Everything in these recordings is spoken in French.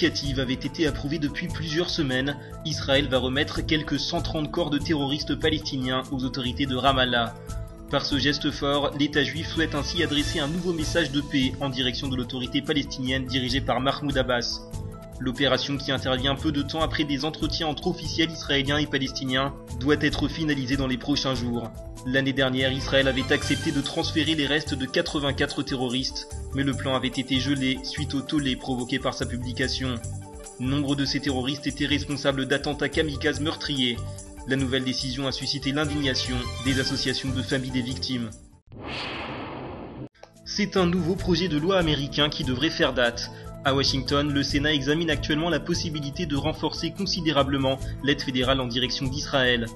initiative avait été approuvée depuis plusieurs semaines, Israël va remettre quelques 130 corps de terroristes palestiniens aux autorités de Ramallah. Par ce geste fort, l'État juif souhaite ainsi adresser un nouveau message de paix en direction de l'autorité palestinienne dirigée par Mahmoud Abbas. L'opération, qui intervient peu de temps après des entretiens entre officiels israéliens et palestiniens, doit être finalisée dans les prochains jours. L'année dernière, Israël avait accepté de transférer les restes de 84 terroristes, mais le plan avait été gelé suite au tollé provoqué par sa publication. Nombre de ces terroristes étaient responsables d'attentats kamikazes meurtriers. La nouvelle décision a suscité l'indignation des associations de familles des victimes. C'est un nouveau projet de loi américain qui devrait faire date. À Washington, le Sénat examine actuellement la possibilité de renforcer considérablement l'aide fédérale en direction d'Israël.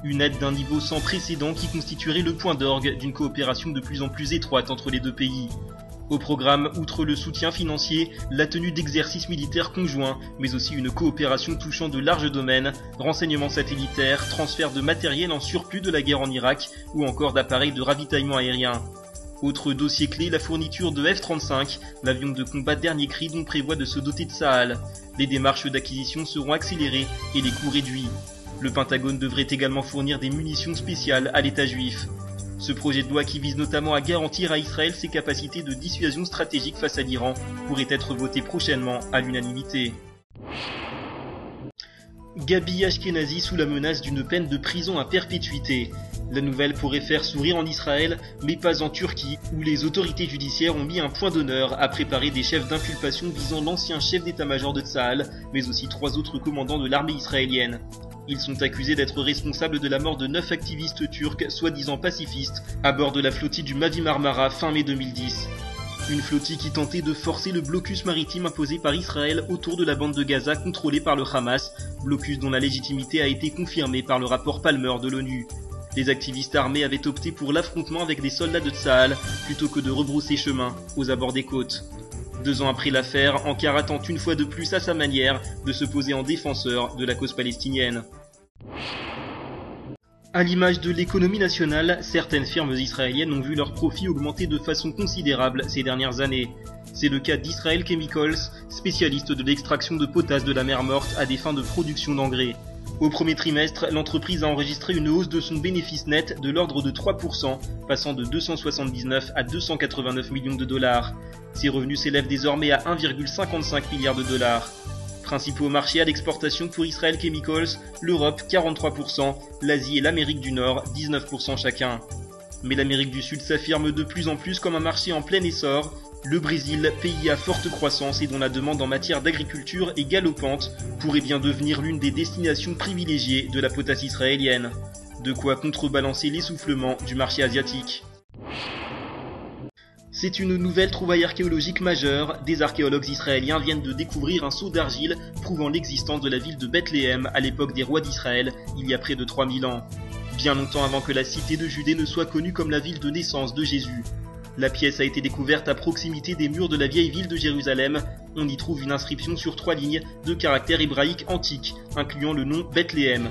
Une aide d'un niveau sans précédent qui constituerait le point d'orgue d'une coopération de plus en plus étroite entre les deux pays. Au programme, outre le soutien financier, la tenue d'exercices militaires conjoints, mais aussi une coopération touchant de larges domaines, renseignements satellitaires, transfert de matériel en surplus de la guerre en Irak ou encore d'appareils de ravitaillement aérien. Autre dossier clé, la fourniture de F-35, l'avion de combat dernier cri dont prévoit de se doter Tsahal. Les démarches d'acquisition seront accélérées et les coûts réduits. Le Pentagone devrait également fournir des munitions spéciales à l'État juif. Ce projet de loi, qui vise notamment à garantir à Israël ses capacités de dissuasion stratégique face à l'Iran, pourrait être voté prochainement à l'unanimité. Gabi Ashkenazi sous la menace d'une peine de prison à perpétuité. La nouvelle pourrait faire sourire en Israël, mais pas en Turquie, où les autorités judiciaires ont mis un point d'honneur à préparer des chefs d'inculpation visant l'ancien chef d'état-major de Tsahal, mais aussi 3 autres commandants de l'armée israélienne. Ils sont accusés d'être responsables de la mort de 9 activistes turcs, soi-disant pacifistes, à bord de la flottille du Mavi Marmara fin mai 2010. Une flottille qui tentait de forcer le blocus maritime imposé par Israël autour de la bande de Gaza contrôlée par le Hamas, blocus dont la légitimité a été confirmée par le rapport Palmer de l'ONU. Les activistes armés avaient opté pour l'affrontement avec des soldats de Tsahal plutôt que de rebrousser chemin aux abords des côtes. 2 ans après l'affaire, Ankara tente une fois de plus à sa manière de se poser en défenseur de la cause palestinienne. À l'image de l'économie nationale, certaines firmes israéliennes ont vu leurs profits augmenter de façon considérable ces dernières années. C'est le cas d'Israel Chemicals, spécialiste de l'extraction de potasse de la mer Morte à des fins de production d'engrais. Au premier trimestre, l'entreprise a enregistré une hausse de son bénéfice net de l'ordre de 3%, passant de 279 à 289 millions de dollars. Ses revenus s'élèvent désormais à 1,55 milliard de dollars. Principaux marchés à l'exportation pour Israel Chemicals, l'Europe 43%, l'Asie et l'Amérique du Nord 19% chacun. Mais l'Amérique du Sud s'affirme de plus en plus comme un marché en plein essor. Le Brésil, pays à forte croissance et dont la demande en matière d'agriculture est galopante, pourrait bien devenir l'une des destinations privilégiées de la potasse israélienne. De quoi contrebalancer l'essoufflement du marché asiatique. C'est une nouvelle trouvaille archéologique majeure. Des archéologues israéliens viennent de découvrir un seau d'argile prouvant l'existence de la ville de Bethléem à l'époque des rois d'Israël, il y a près de 3000 ans. Bien longtemps avant que la cité de Judée ne soit connue comme la ville de naissance de Jésus. La pièce a été découverte à proximité des murs de la vieille ville de Jérusalem. On y trouve une inscription sur 3 lignes de caractères hébraïques antiques, incluant le nom Bethléem.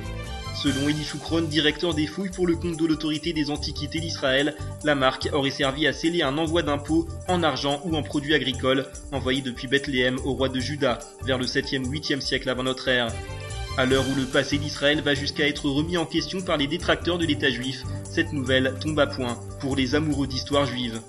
Selon Eli Shukron, directeur des fouilles pour le compte de l'autorité des antiquités d'Israël, la marque aurait servi à sceller un envoi d'impôts en argent ou en produits agricoles envoyés depuis Bethléem au roi de Juda vers le 7e ou 8e siècle avant notre ère. À l'heure où le passé d'Israël va jusqu'à être remis en question par les détracteurs de l'État juif, cette nouvelle tombe à point pour les amoureux d'histoire juive.